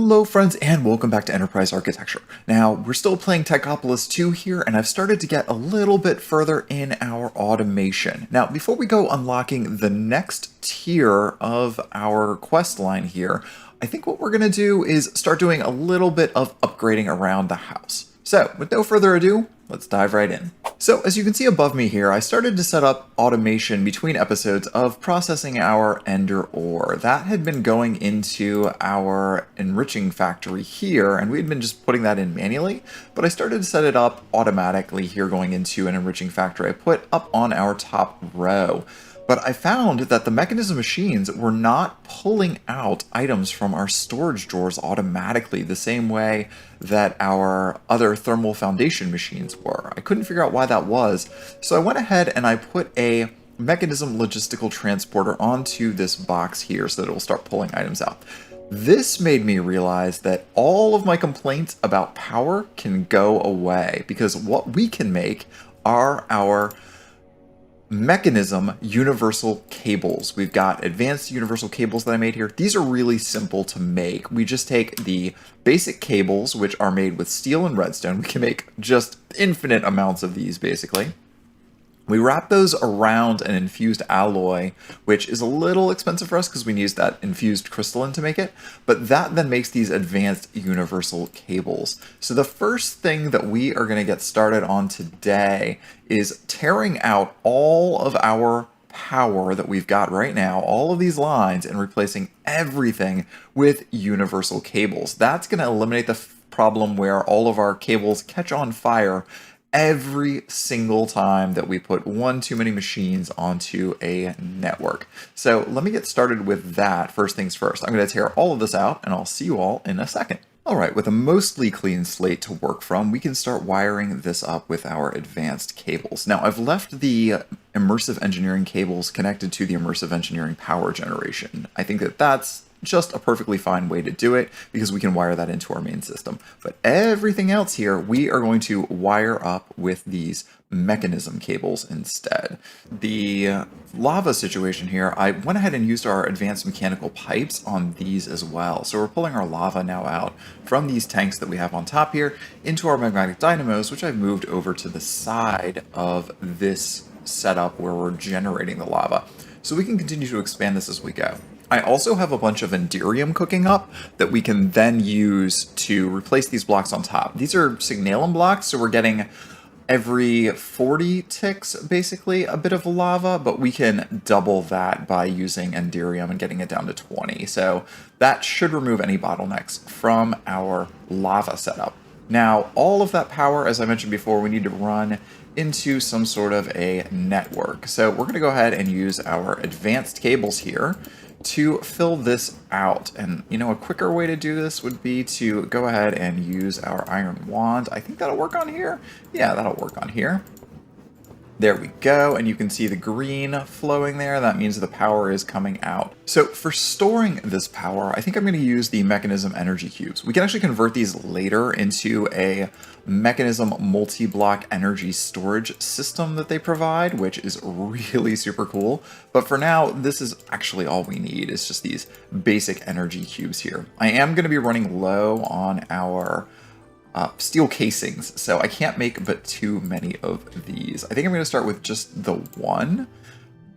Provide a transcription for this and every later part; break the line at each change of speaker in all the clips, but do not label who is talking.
Hello friends and welcome back to Enterprise Architecture. Now, we're still playing Techopolis 2 here, and I've started to get a little bit further in our automation. Now, before we go unlocking the next tier of our quest line here, I think what we're going to do is start doing a little bit of upgrading around the house. So, with no further ado, let's dive right in. So, as you can see above me here, I started to set up automation between episodes of processing our ender ore. That had been going into our enriching factory here, and we had been just putting that in manually, but I started to set it up automatically here going into an enriching factory I put up on our top row. But I found that the Mekanism machines were not pulling out items from our storage drawers automatically the same way that our other thermal foundation machines were. I couldn't figure out why that was, so I went ahead and I put a Mekanism logistical transporter onto this box here so that it will start pulling items out. This made me realize that all of my complaints about power can go away, because what we can make are our Mekanism universal cables. We've got advanced universal cables that I made here. These are really simple to make. We just take the basic cables, which are made with steel and redstone. We can make just infinite amounts of these, basically. We wrap those around an infused alloy, which is a little expensive for us because we use that infused crystalline to make it, but that then makes these advanced universal cables. So the first thing that we are going to get started on today is tearing out all of our power that we've got right now, all of these lines, and replacing everything with universal cables. That's going to eliminate the problem where all of our cables catch on fire every single time that we put one too many machines onto a network. So let me get started with that. First things first, I'm going to tear all of this out and I'll see you all in a second. Alright, with a mostly clean slate to work from, we can start wiring this up with our advanced cables. Now, I've left the immersive engineering cables connected to the immersive engineering power generation. I think that that's just a perfectly fine way to do it because we can wire that into our main system. But everything else here, we are going to wire up with these Mekanism cables instead. The lava situation here, I went ahead and used our advanced mechanical pipes on these as well. So we're pulling our lava now out from these tanks that we have on top here into our magmatic dynamos, which I've moved over to the side of this setup where we're generating the lava. So we can continue to expand this as we go. I also have a bunch of Enderium cooking up that we can then use to replace these blocks on top. These are Signalum blocks, so we're getting every 40 ticks, basically, a bit of lava, but we can double that by using Enderium and getting it down to 20. So that should remove any bottlenecks from our lava setup. Now, all of that power, as I mentioned before, we need to run into some sort of a network. So we're going to go ahead and use our advanced cables here to fill this out. And, you know, a quicker way to do this would be to go ahead and use our iron wand. I think that'll work on here. Yeah, that'll work on here. There we go, and you can see the green flowing there. That means the power is coming out. So for storing this power, I think I'm going to use the Mekanism energy cubes. We can actually convert these later into a Mekanism multi-block energy storage system that they provide, which is really super cool. But for now, this is actually all we need. It's just these basic energy cubes here. I am going to be running low on our steel casings, so I can't make but too many of these. I think I'm going to start with just the one,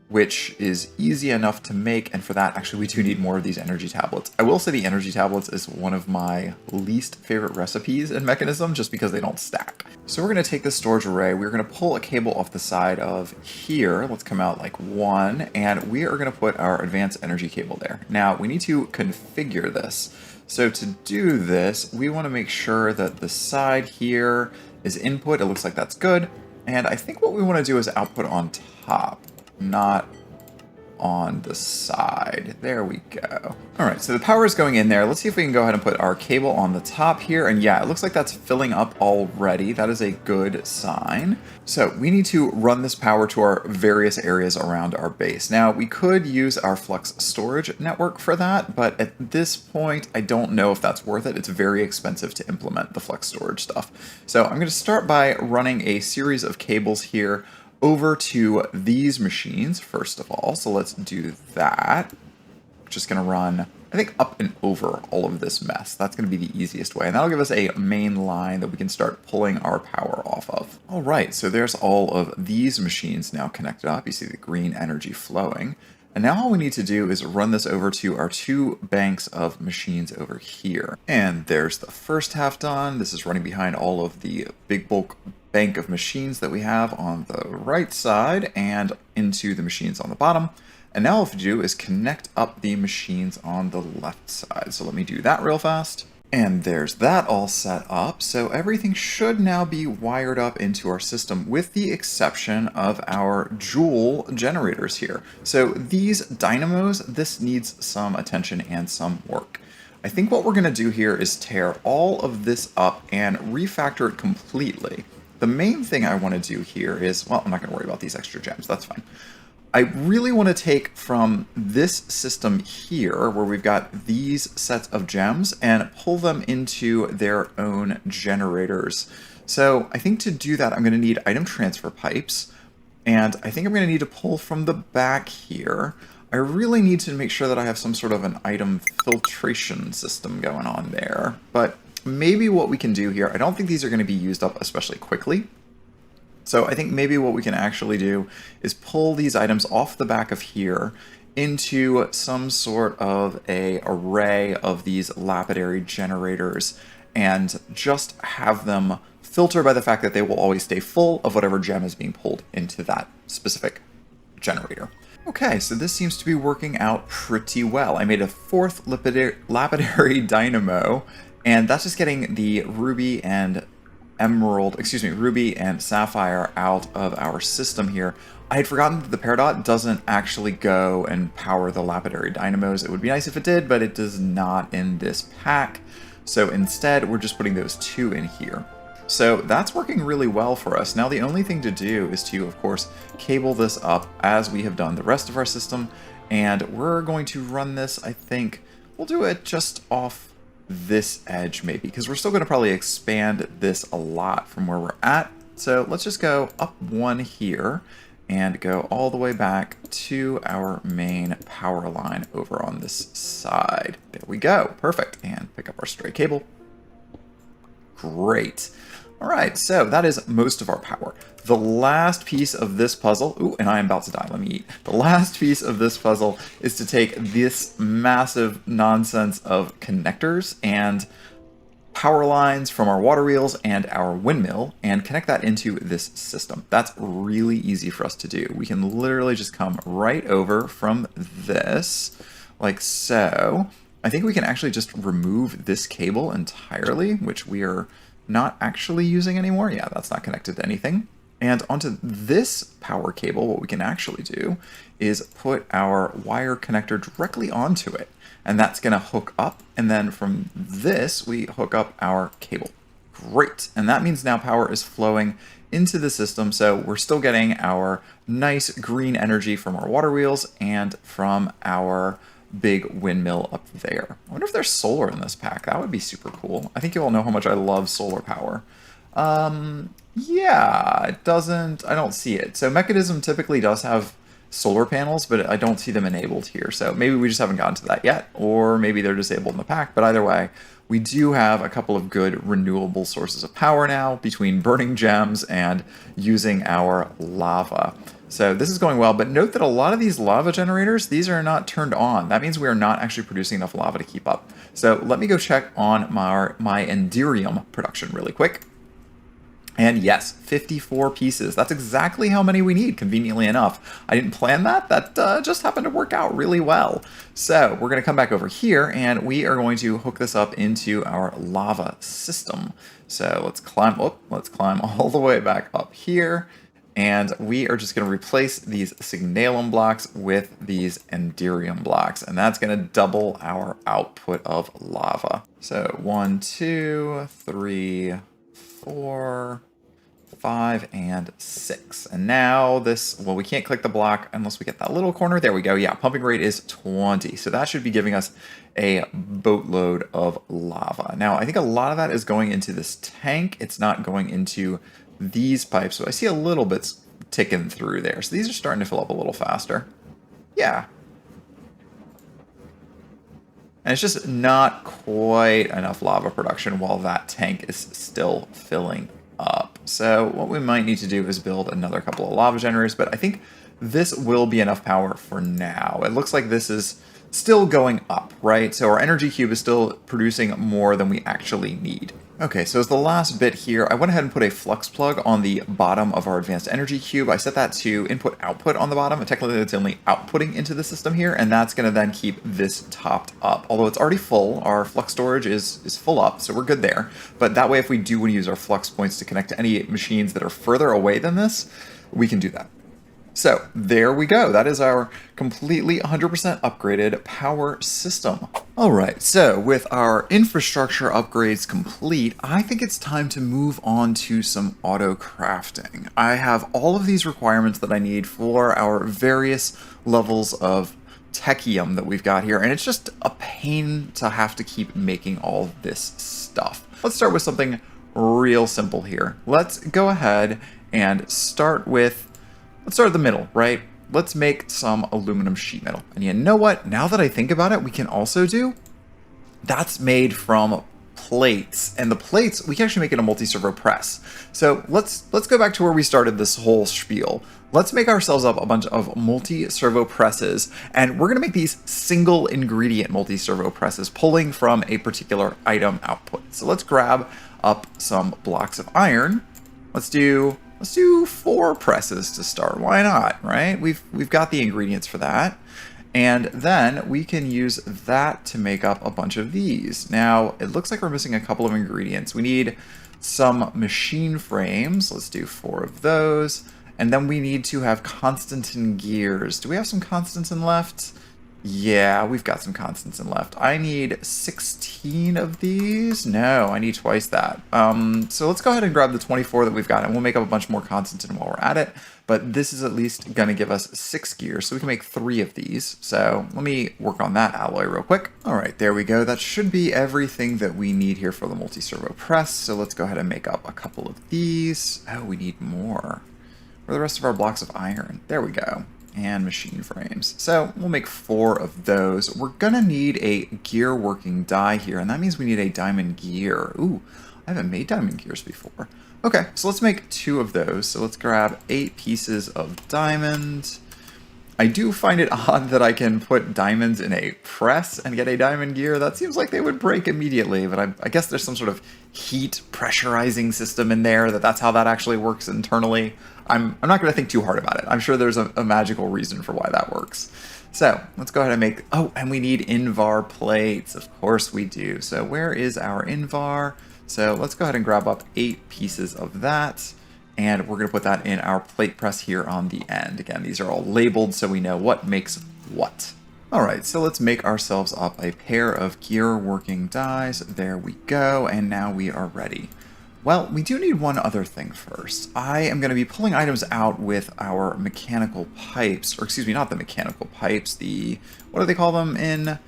which is easy enough to make, and for that, actually, we do need more of these energy tablets. I will say the energy tablets is one of my least favorite recipes in Mekanism, just because they don't stack. So we're going to take this storage array, we're going to pull a cable off the side of here, let's come out like one, and we are going to put our advanced energy cable there. Now, we need to configure this. So to do this, we want to make sure that the side here is input. It looks like that's good. And I think what we want to do is output on top, not on the side. There we go. All right, so the power is going in there. Let's see if we can go ahead and put our cable on the top here. And yeah, it looks like that's filling up already. That is a good sign. So we need to run this power to our various areas around our base. Now, we could use our flux storage network for that, but at this point, I don't know if that's worth it. It's very expensive to implement the flux storage stuff. So I'm going to start by running a series of cables here over to these machines, first of all. So let's do that. Just going to run I think up and over all of this mess. That's going to be the easiest way. And that'll give us a main line that we can start pulling our power off of. All right, so there's all of these machines now connected up. You see the green energy flowing. And now all we need to do is run this over to our 2 banks of machines over here. And there's the first half done. This is running behind all of the big bulk bank of machines that we have on the right side and into the machines on the bottom. And now all we have to do is connect up the machines on the left side. So let me do that real fast. And there's that all set up. So everything should now be wired up into our system with the exception of our joule generators here. So these dynamos, this needs some attention and some work. I think what we're going to do here is tear all of this up and refactor it completely. The main thing I want to do here is, well, I'm not going to worry about these extra gems. That's fine. I really want to take from this system here, where we've got these sets of gems, and pull them into their own generators. So I think to do that, I'm going to need item transfer pipes, and I think I'm going to need to pull from the back here. I really need to make sure that I have some sort of an item filtration system going on there, but maybe what we can do here, I don't think these are going to be used up especially quickly. So I think maybe what we can actually do is pull these items off the back of here into some sort of a array of these lapidary generators and just have them filter by the fact that they will always stay full of whatever gem is being pulled into that specific generator. Okay, so this seems to be working out pretty well. I made a 4th lapidary dynamo, and that's just getting the ruby and ruby and sapphire out of our system here. I had forgotten that the Peridot doesn't actually go and power the lapidary dynamos. It would be nice if it did, but it does not in this pack. So instead, we're just putting those 2 in here. So that's working really well for us. Now the only thing to do is to, of course, cable this up as we have done the rest of our system. And we're going to run this, I think, we'll do it just off this edge maybe, because we're still going to probably expand this a lot from where we're at. So let's just go up 1 here and go all the way back to our main power line over on this side. There we go. Perfect. And pick up our stray cable. Great. All right, so that is most of our power. The last piece of this puzzle, ooh, and I am about to die, let me eat. The last piece of this puzzle is to take this massive nonsense of connectors and power lines from our water wheels and our windmill and connect that into this system. That's really easy for us to do. We can literally just come right over from this, like so. I think we can actually just remove this cable entirely, which we are not actually using anymore. Yeah, that's not connected to anything. And onto this power cable, what we can actually do is put our wire connector directly onto it. And that's going to hook up. And then from this, we hook up our cable. Great. And that means now power is flowing into the system. So we're still getting our nice green energy from our water wheels and from our big windmill up there. I wonder if there's solar in this pack. That would be super cool. I think you all know how much I love solar power. Yeah, it doesn't, I don't see it. So Mekanism typically does have solar panels, but I don't see them enabled here. So maybe we just haven't gotten to that yet, or maybe they're disabled in the pack. But either way, we do have a couple of good renewable sources of power now between burning gems and using our lava. So this is going well, but note that a lot of these lava generators, these are not turned on. That means we are not actually producing enough lava to keep up. So let me go check on my Enderium production really quick. And yes, 54 pieces. That's exactly how many we need, conveniently enough. I didn't plan that. That just happened to work out really well. So we're going to come back over here, and we are going to hook this up into our lava system. So let's climb all the way back up here. And we are just going to replace these signalum blocks with these enderium blocks. And that's going to double our output of lava. So 1, 2, 3, 4, 5, and 6. And now this, well, we can't click the block unless we get that little corner. There we go. Yeah, pumping rate is 20. So that should be giving us a boatload of lava. Now, I think a lot of that is going into this tank. It's not going into these pipes. So I see a little bit ticking through there. So these are starting to fill up a little faster. Yeah. And it's just not quite enough lava production while that tank is still filling up. So what we might need to do is build another couple of lava generators, but I think this will be enough power for now. It looks like this is still going up, right? So our energy cube is still producing more than we actually need. Okay, so as the last bit here, I went ahead and put a flux plug on the bottom of our advanced energy cube. I set that to input-output on the bottom, and technically it's only outputting into the system here, and that's going to then keep this topped up. Although it's already full, our flux storage is full up, so we're good there. But that way, if we do want to use our flux points to connect to any machines that are further away than this, we can do that. So there we go. That is our completely 100% upgraded power system. All right, so with our infrastructure upgrades complete, I think it's time to move on to some auto crafting. I have all of these requirements that I need for our various levels of Technium that we've got here, and it's just a pain to have to keep making all this stuff. Let's start with something real simple here. Let's go ahead and start at the middle, right? Let's make some aluminum sheet metal. And you know what? Now that I think about it, we can also do, that's made from plates. And the plates, we can actually make it a multi-servo press. So let's go back to where we started this whole spiel. Let's make ourselves up a bunch of multi-servo presses, and we're gonna make these single ingredient multi-servo presses pulling from a particular item output. So let's grab up some blocks of iron. Let's do 4 presses to start. Why not, right? We've got the ingredients for that. And then we can use that to make up a bunch of these. Now, it looks like we're missing a couple of ingredients. We need some machine frames. Let's do 4 of those. And then we need to have Constantin gears. Do we have some Constantin left? Yeah, we've got some Constantin left. I need 16 of these. No, I need twice that. So let's go ahead and grab the 24 that we've got, and we'll make up a bunch more Constantin while we're at it. But this is at least going to give us 6 gears, so we can make 3 of these. So let me work on that alloy real quick. All right, there we go. That should be everything that we need here for the multi-servo press. So let's go ahead and make up a couple of these. Oh, we need more. Where are the rest of our blocks of iron? There we go. And machine frames. So we'll make 4 of those. We're gonna need a gear working die here, and that means we need a diamond gear. Ooh, I haven't made diamond gears before. Okay, so let's make 2 of those. So let's grab 8 pieces of diamond. I do find it odd that I can put diamonds in a press and get a diamond gear. That seems like they would break immediately, but I guess there's some sort of heat pressurizing system in there that's how that actually works internally. I'm not going to think too hard about it. I'm sure there's a magical reason for why that works. So let's go ahead and make, oh, and we need Invar plates. Of course we do. So where is our Invar? So let's go ahead and grab up 8 pieces of that. And we're going to put that in our plate press here on the end. Again, these are all labeled so we know what makes what. All right, so let's make ourselves up a pair of gear working dies. There we go, and now we are ready. Well, we do need one other thing first. I am going to be pulling items out with our mechanical pipes, or excuse me, not the mechanical pipes, what do they call them in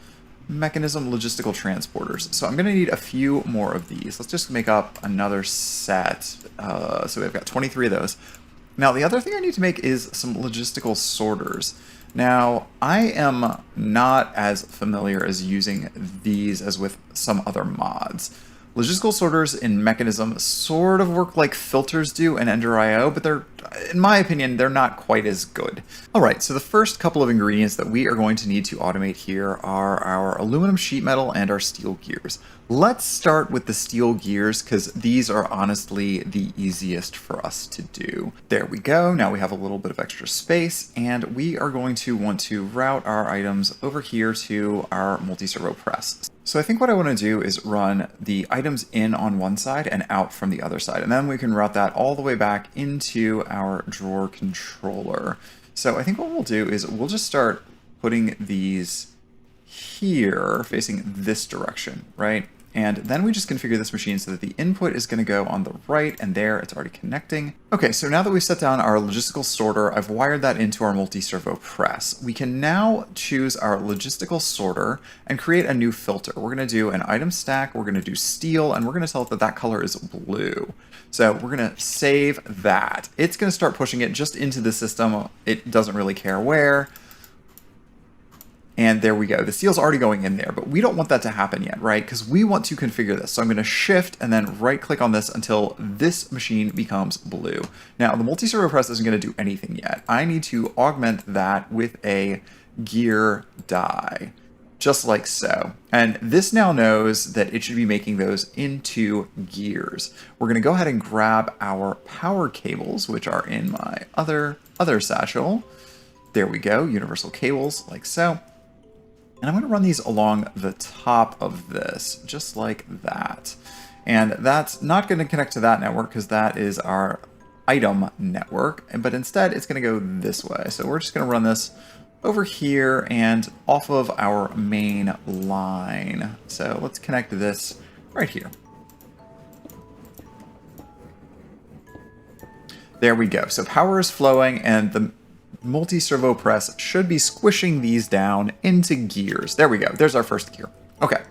Mekanism? Logistical transporters. So I'm going to need a few more of these. Let's just make up another set. So we've got 23 of those. Now, the other thing I need to make is some logistical sorters. Now, I am not as familiar as using these as with some other mods. Logistical sorters in Mekanism sort of work like filters do in Ender.io, but they're, in my opinion, they're not quite as good. All right, so the first couple of ingredients that we are going to need to automate here are our aluminum sheet metal and our steel gears. Let's start with the steel gears because these are honestly the easiest for us to do. There we go. Now we have a little bit of extra space, and we are going to want to route our items over here to our multi-servo press. So I think what I want to do is run the items in on one side and out from the other side, and then we can route that all the way back into our drawer controller. So I think what we'll do is we'll just start putting these here facing this direction, right? And then we just configure this machine so that the input is going to go on the right, and there it's already connecting. Okay, so now that we've set down our logistical sorter, I've wired that into our multi-servo press. We can now choose our logistical sorter and create a new filter. We're going to do an item stack, we're going to do steel, and we're going to tell it that that color is blue. So we're going to save that. It's going to start pushing it just into the system. It doesn't really care where. And there we go. The steel's already going in there, but we don't want that to happen yet, right? Because we want to configure this. So I'm going to shift and then right click on this until this machine becomes blue. Now the multi-servo press isn't going to do anything yet. I need to augment that with a gear die, just like so. And this now knows that it should be making those into gears. We're going to go ahead and grab our power cables, which are in my other satchel. There we go, universal cables, like so. And I'm going to run these along the top of this, just like that. And that's not going to connect to that network because that is our item network, but instead it's going to go this way. So we're just going to run this over here and off of our main line. So let's connect this right here. There we go. So power is flowing and the multi-servo press should be squishing these down into gears. There we go. There's our first gear. Okay.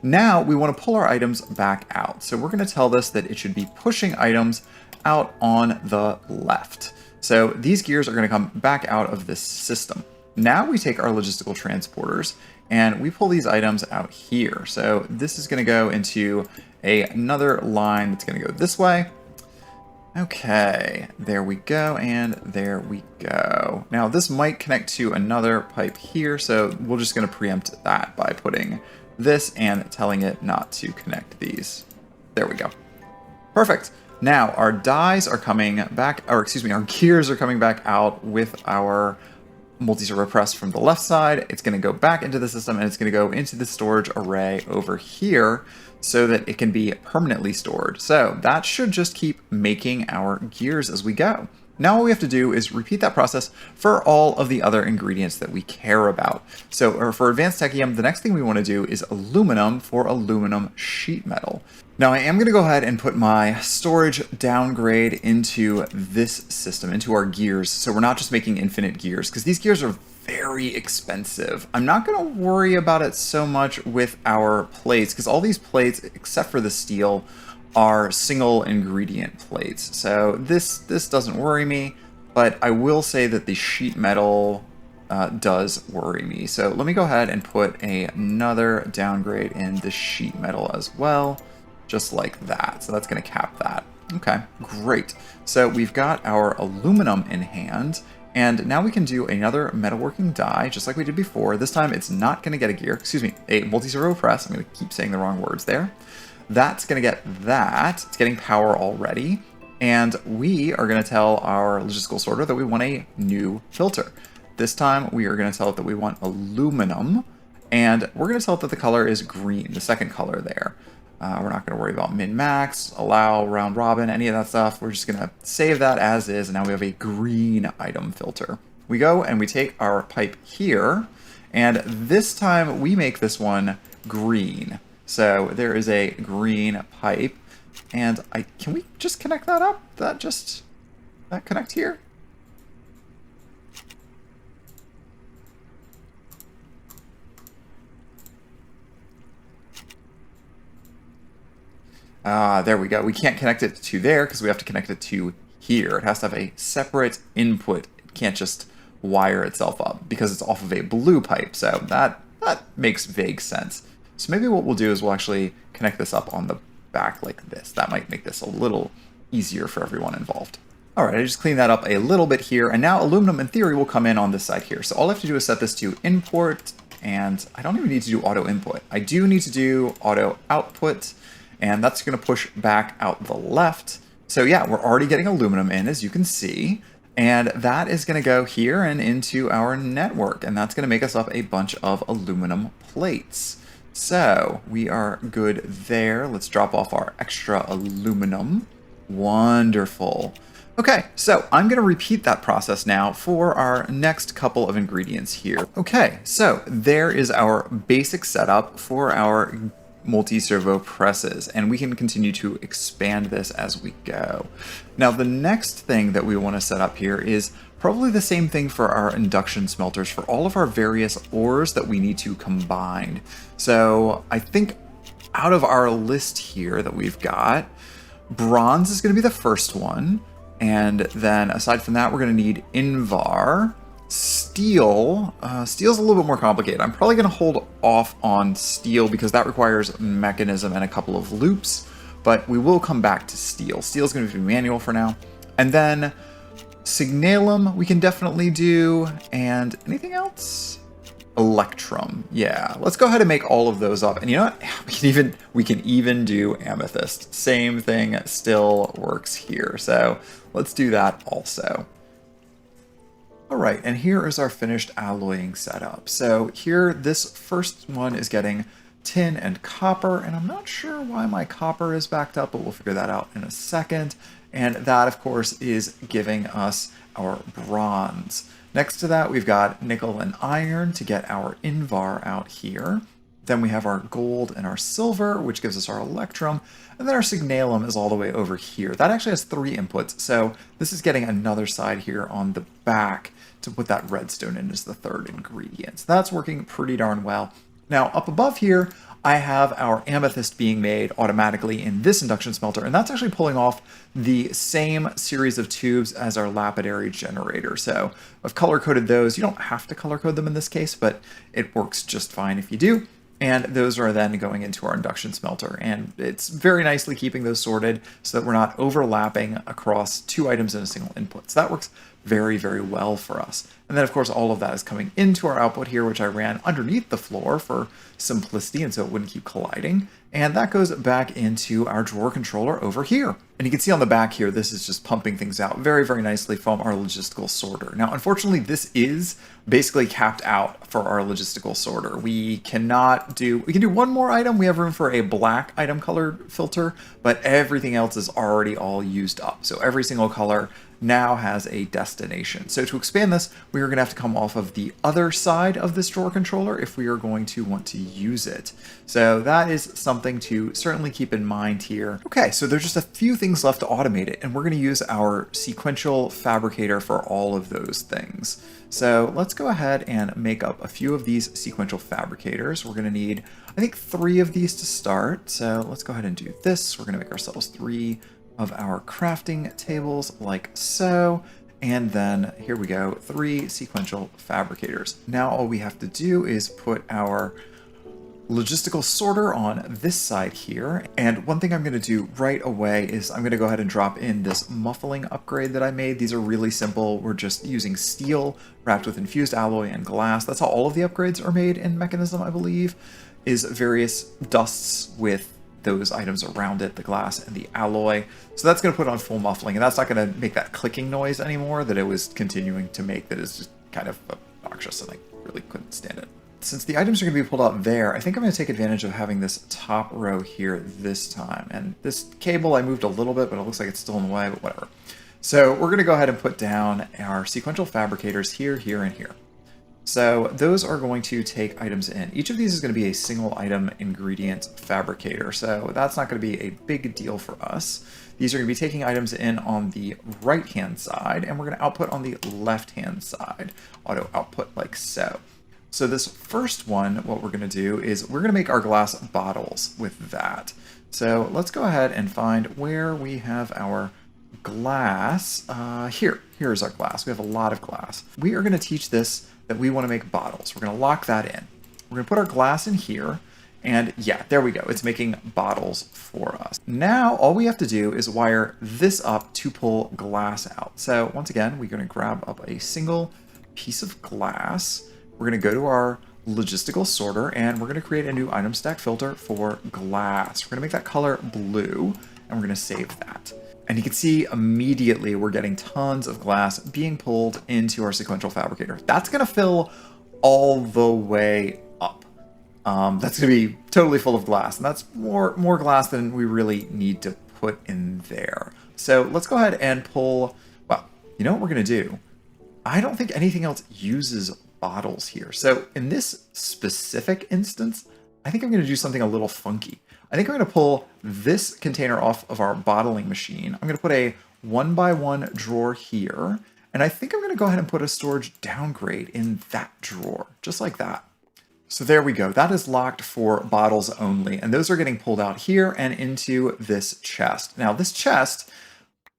Now we want to pull our items back out. So we're going to tell this that it should be pushing items out on the left. So these gears are going to come back out of this system. Now we take our logistical transporters and we pull these items out here. So this is going to go into another line that's going to go this way. Okay, there we go, and there we go. Now this might connect to another pipe here, so we're just going to preempt that by putting this and telling it not to connect these. There we go. Perfect. Now our dies are coming back, or excuse me, our gears are coming back out with our multi-servo press from the left side. It's going to go back into the system and it's going to go into the storage array over here so that it can be permanently stored. So that should just keep making our gears as we go. Now all we have to do is repeat that process for all of the other ingredients that we care about. So for advanced technium, the next thing we want to do is aluminum for aluminum sheet metal. Now I am going to go ahead and put my storage downgrade into this system, into our gears, so we're not just making infinite gears, because these gears are very expensive. I'm not going to worry about it so much with our plates, because all these plates, except for the steel, are single ingredient plates. So this doesn't worry me, but I will say that the sheet metal does worry me. So let me go ahead and put another downgrade in the sheet metal as well, just like that. So that's going to cap that. Okay, great. So we've got our aluminum in hand, and now we can do another metalworking die, just like we did before. This time it's not going to get a gear, excuse me, a multi-servo press. I'm going to keep saying the wrong words there. That's going to get that. It's getting power already. And we are going to tell our logistical sorter that we want a new filter. This time we are going to tell it that we want aluminum, and we're going to tell it that the color is green, the second color there. We're not going to worry about min-max, allow, round robin, any of that stuff. We're just going to save that as is, and now we have a green item filter. We go and we take our pipe here, and this time we make this one green. So there is a green pipe, and can we just connect that up? That connect here? There we go. We can't connect it to there because we have to connect it to here. It has to have a separate input. It can't just wire itself up because it's off of a blue pipe. So that makes vague sense. So maybe what we'll do is we'll actually connect this up on the back like this. That might make this a little easier for everyone involved. All right, I just cleaned that up a little bit here, and now aluminum in theory will come in on this side here. So all I have to do is set this to import, and I don't even need to do auto input. I do need to do auto output, and that's going to push back out the left. So yeah, we're already getting aluminum in, as you can see, and that is going to go here and into our network, and that's going to make us up a bunch of aluminum plates. So we are good there. Let's drop off our extra aluminum. Wonderful. Okay, so I'm going to repeat that process now for our next couple of ingredients here. Okay, so there is our basic setup for our multi-servo presses, and we can continue to expand this as we go. Now, the next thing that we want to set up here is probably the same thing for our induction smelters for all of our various ores that we need to combine. So I think out of our list here that we've got, bronze is going to be the first one. And then aside from that, we're going to need Invar, Steel. Steel's a little bit more complicated. I'm probably going to hold off on steel because that requires mechanism and a couple of loops, but we will come back to steel. Steel's going to be manual for now. And then signalum we can definitely do, and anything else? Electrum. Yeah, let's go ahead and make all of those up. And you know what? We can even do amethyst. Same thing still works here. So let's do that also. All right, and here is our finished alloying setup. So here, this first one is getting tin and copper, and I'm not sure why my copper is backed up, but we'll figure that out in a second. And that, of course, is giving us our bronze. Next to that, we've got nickel and iron to get our invar out here. Then we have our gold and our silver, which gives us our electrum. And then our signalum is all the way over here. That actually has 3 inputs, so this is getting another side here on the back to put that redstone in as the 3rd ingredient. So that's working pretty darn well. Now, up above here, I have our amethyst being made automatically in this induction smelter, and that's actually pulling off the same series of tubes as our lapidary generator. So I've color-coded those. You don't have to color-code them in this case, but it works just fine if you do. And those are then going into our induction smelter. And it's very nicely keeping those sorted so that we're not overlapping across 2 items in a single input. So that works very, very well for us. And then, of course, all of that is coming into our output here, which I ran underneath the floor for simplicity and so it wouldn't keep colliding. And that goes back into our drawer controller over here. And you can see on the back here, this is just pumping things out very, very nicely from our logistical sorter. Now, unfortunately, this is basically capped out for our logistical sorter. We can do one more item. We have room for a black item color filter, but everything else is already all used up. So every single color now has a destination. So to expand this, we are going to have to come off of the other side of this drawer controller if we are going to want to use it. So that is something to certainly keep in mind here. Okay, so there's just a few things left to automate it, and we're going to use our sequential fabricator for all of those things. So let's go ahead and make up a few of these sequential fabricators. We're going to need, I think, 3 of these to start. So let's go ahead and do this. We're going to make ourselves 3 of our crafting tables like so, and then here we go, 3 sequential fabricators. Now all we have to do is put our logistical sorter on this side here, and one thing I'm going to do right away is I'm going to go ahead and drop in this muffling upgrade that I made. These are really simple. We're just using steel wrapped with infused alloy and glass. That's how all of the upgrades are made in Mekanism, I believe, is various dusts with those items around it, the glass and the alloy. So that's going to put it on full muffling, and that's not going to make that clicking noise anymore that it was continuing to make that is just kind of obnoxious, and I really couldn't stand it. Since the items are going to be pulled out there, I think I'm going to take advantage of having this top row here this time. And this cable I moved a little bit, but it looks like it's still in the way, but whatever. So we're going to go ahead and put down our sequential fabricators here, here, and here. So those are going to take items in. Each of these is going to be a single item ingredient fabricator, so that's not going to be a big deal for us. These are going to be taking items in on the right-hand side, and we're going to output on the left-hand side. Auto output like so. So this first one, what we're going to do is we're going to make our glass bottles with that. So let's go ahead and find where we have our glass. Here's our glass. We have a lot of glass. We are going to teach this that we want to make bottles. We're going to lock that in. We're going to put our glass in here, and yeah, there we go. It's making bottles for us. Now, all we have to do is wire this up to pull glass out. So once again, we're going to grab up a single piece of glass. We're going to go to our logistical sorter, and we're going to create a new item stack filter for glass. We're going to make that color blue, and we're going to save that. And you can see immediately we're getting tons of glass being pulled into our sequential fabricator. That's going to fill all the way up. That's going to be totally full of glass, and that's more glass than we really need to put in there. So let's go ahead and pull, well, you know what we're going to do? I don't think anything else uses bottles here. So in this specific instance, I think I'm going to do something a little funky. I think I'm going to pull this container off of our bottling machine. I'm going to put a 1x1 drawer here, and I think I'm going to go ahead and put a storage downgrade in that drawer, just like that. So there we go. That is locked for bottles only, and those are getting pulled out here and into this chest. Now this chest,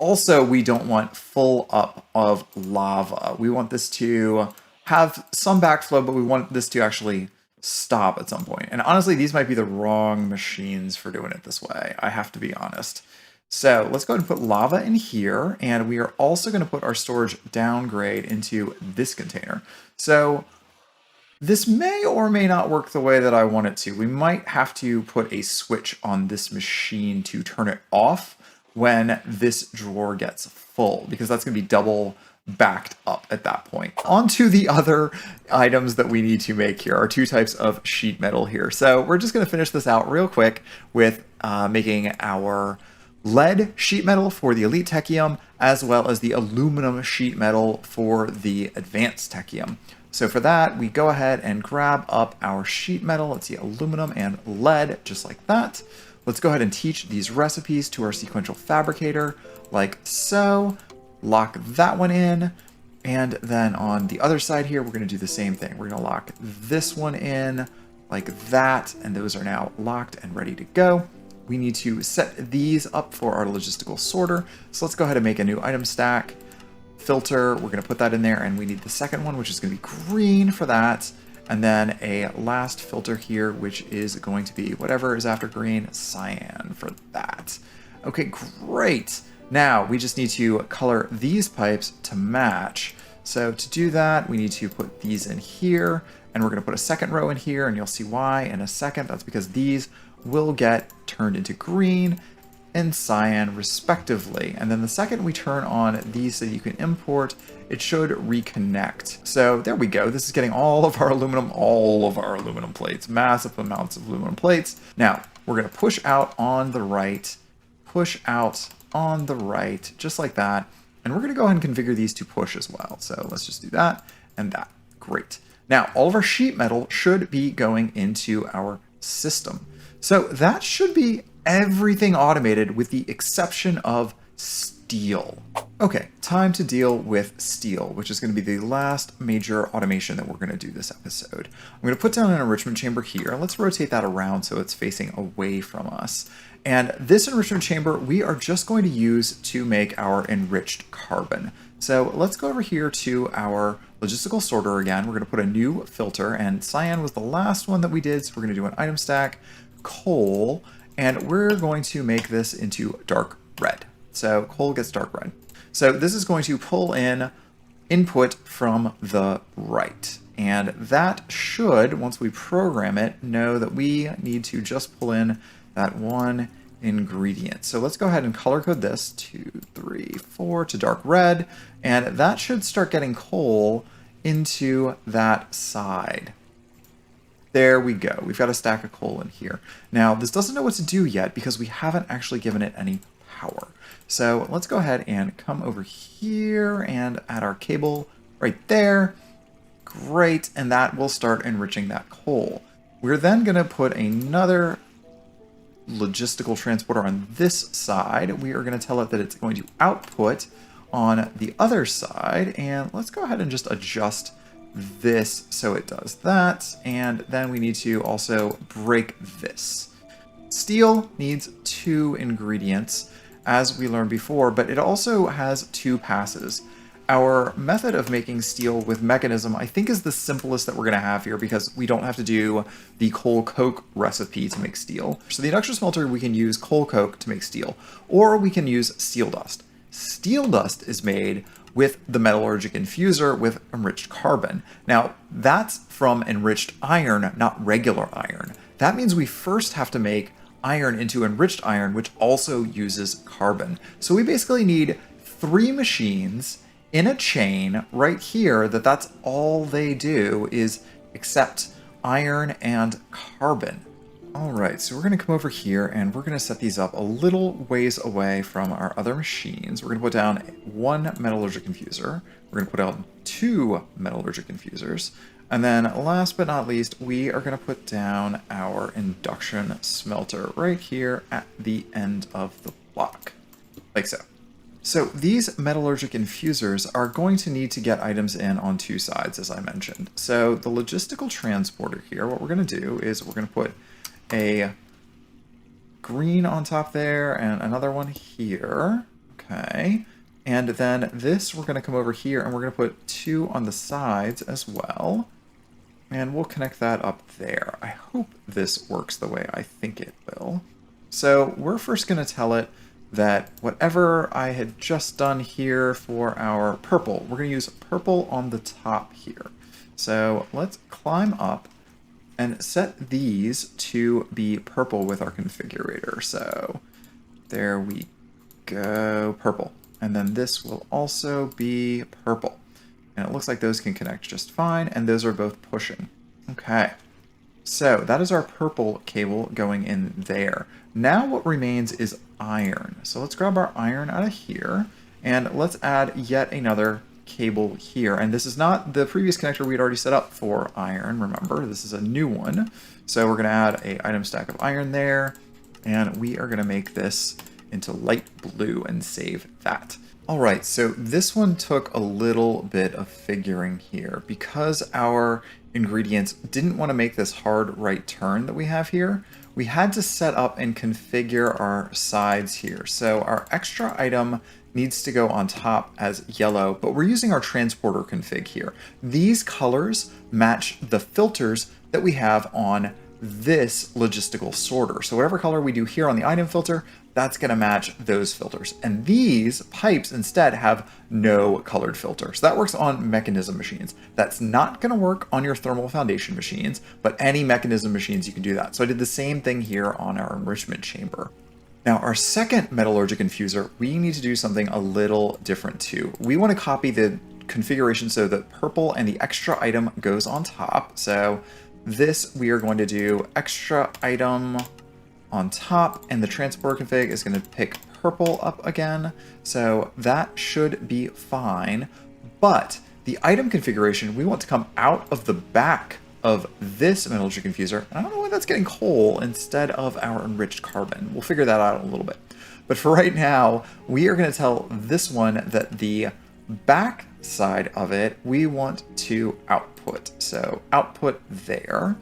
Also, we don't want full up of lava. We want this to have some backflow, but we want this to actually stop at some point. And honestly, these might be the wrong machines for doing it this way. I have to be honest. So let's go ahead and put lava in here. And we are also going to put our storage downgrade into this container. So this may or may not work the way that I want it to. We might have to put a switch on this machine to turn it off when this drawer gets full, because that's going to be double backed up at that point. On to the other items that we need to make here, our two types of sheet metal here. So we're just going to finish this out real quick with making our lead sheet metal for the Elite Technium, as well as the aluminum sheet metal for the Advanced Technium. So for that, we go ahead and grab up our sheet metal. Let's see, aluminum and lead, just like that. Let's go ahead and teach these recipes to our sequential fabricator, like so. Lock that one in. And then on the other side here, we're going to do the same thing. We're going to lock this one in like that. And those are now locked and ready to go. We need to set these up for our logistical sorter. So let's go ahead and make a new item stack. Filter, we're going to put that in there. And we need the second one, which is going to be green for that. And then a last filter here, which is going to be whatever is after green, cyan for that. Okay, great. Now we just need to color these pipes to match. So to do that, we need to put these in here, and we're going to put a second row in here, and you'll see why in a second. That's because these will get turned into green and cyan respectively. And then the second we turn on these so you can import, it should reconnect. So there we go. This is getting all of our aluminum plates, massive amounts of aluminum plates. Now we're going to push out on the right, push out on the right, just like that. And we're going to go ahead and configure these to push as well. So let's just do that and that. Great. Now all of our sheet metal should be going into our system. So that should be everything automated with the exception of steel. Okay, time to deal with steel, which is going to be the last major automation that we're going to do this episode. I'm going to put down an enrichment chamber here. Let's rotate that around so it's facing away from us. And this enrichment chamber we are just going to use to make our enriched carbon. So let's go over here to our logistical sorter again. We're going to put a new filter, and cyan was the last one that we did. So we're going to do an item stack, coal, and we're going to make this into dark red. So coal gets dark red. So this is going to pull in input from the right. And that should, once we program it, know that we need to just pull in that one ingredient. So let's go ahead and color code this 2, 3, 4 to dark red. And that should start getting coal into that side. There we go. We've got a stack of coal in here. Now, this doesn't know what to do yet because we haven't actually given it any power. So let's go ahead and come over here and add our cable right there. Great. And that will start enriching that coal. We're then going to put another logistical transporter on this side. We are going to tell it that it's going to output on the other side. And let's go ahead and just adjust this so it does that. And then we need to also break this. Steel needs 2 ingredients, as we learned before, but it also has 2 passes. Our method of making steel with Mekanism, I think, is the simplest that we're going to have here because we don't have to do the coal coke recipe to make steel. So the induction smelter, we can use coal coke to make steel, or we can use steel dust. Steel dust is made with the metallurgic infuser with enriched carbon. Now, that's from enriched iron, not regular iron. That means we first have to make iron into enriched iron, which also uses carbon. So we basically need 3 machines in a chain right here that's all they do is accept iron and carbon. All right, so we're going to come over here and we're going to set these up a little ways away from our other machines. We're going to put down 1 metallurgic infuser. We're going to put down 2 metallurgic infusers. And then last but not least, we are going to put down our induction smelter right here at the end of the block, like so. So these metallurgic infusers are going to need to get items in on 2 sides, as I mentioned. So the logistical transporter here, what we're going to do is we're going to put a green on top there and another one here. Okay. And then this, we're going to come over here and we're going to put 2 on the sides as well. And we'll connect that up there. I hope this works the way I think it will. So we're first going to tell it that whatever I had just done here for our purple, we're going to use purple on the top here. So let's climb up and set these to be purple with our configurator. So there we go, purple. And then this will also be purple. And it looks like those can connect just fine, and those are both pushing. Okay, so that is our purple cable going in there. Now what remains is iron. So let's grab our iron out of here, and let's add yet another cable here. And this is not the previous connector we had already set up for iron, remember, this is a new one. So we're gonna add a item stack of iron there, and we are gonna make this into light blue and save that. All right, so this one took a little bit of figuring here because our ingredients didn't want to make this hard right turn that we have here. We had to set up and configure our sides here. So our extra item needs to go on top as yellow, but we're using our transporter config here. These colors match the filters that we have on this logistical sorter. So whatever color we do here on the item filter, that's going to match those filters. And these pipes instead have no colored filter. So that works on Mekanism machines. That's not going to work on your thermal foundation machines, but any Mekanism machines you can do that. So I did the same thing here on our enrichment chamber. Now our second metallurgic infuser, we need to do something a little different too. We want to copy the configuration so that purple and the extra item goes on top. So this we are going to do extra item on top, and the transporter config is going to pick purple up again. So that should be fine. But the item configuration, we want to come out of the back of this metallurgic infuser. And I don't know why that's getting coal instead of our enriched carbon. We'll figure that out in a little bit. But for right now, we are going to tell this one that the back side of it, we want to output. So output there.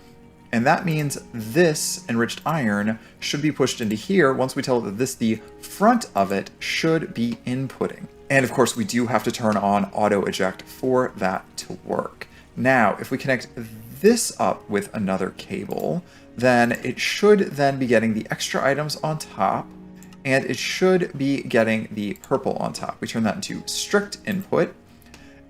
And that means this enriched iron should be pushed into here once we tell it that this, the front of it, should be inputting. And of course, we do have to turn on auto eject for that to work. Now, if we connect this up with another cable, then it should then be getting the extra items on top, and it should be getting the purple on top. We turn that into strict input,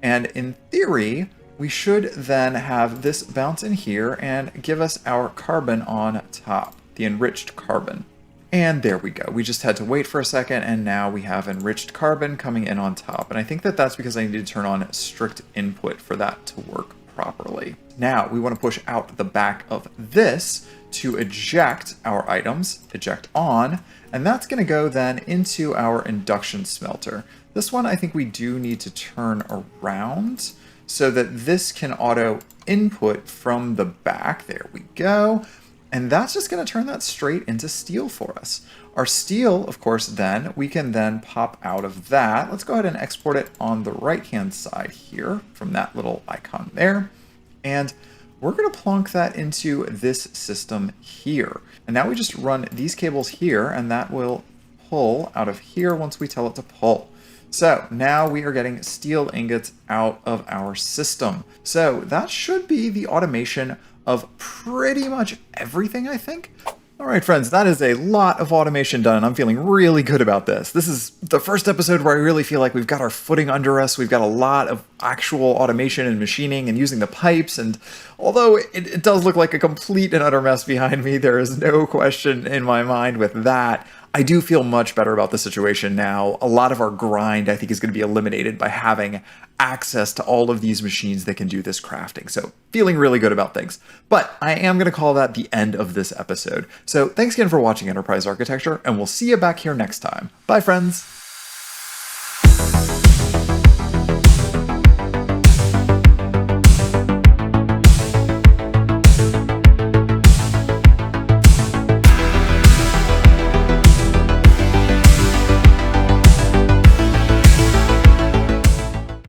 and in theory, we should then have this bounce in here and give us our carbon on top, the enriched carbon. And there we go. We just had to wait for a second, and now we have enriched carbon coming in on top. And I think that that's because I need to turn on strict input for that to work properly. Now we want to push out the back of this to eject our items, eject on, and that's going to go then into our induction smelter. This one I think we do need to turn around so that this can auto input from the back. There we go. And that's just going to turn that straight into steel for us. Our steel, of course, then we can then pop out of that. Let's go ahead and export it on the right-hand side here from that little icon there. And we're going to plonk that into this system here. And now we just run these cables here, and that will pull out of here once we tell it to pull. So now we are getting steel ingots out of our system. So that should be the automation of pretty much everything, I think. All right, friends, that is a lot of automation done, and I'm feeling really good about this. This is the first episode where I really feel like we've got our footing under us. We've got a lot of actual automation and machining and using the pipes, and although it does look like a complete and utter mess behind me, there is no question in my mind with that. I do feel much better about the situation now. A lot of our grind, I think, is going to be eliminated by having access to all of these machines that can do this crafting. So feeling really good about things. But I am going to call that the end of this episode. So thanks again for watching Enterprise Architecture, and we'll see you back here next time. Bye, friends.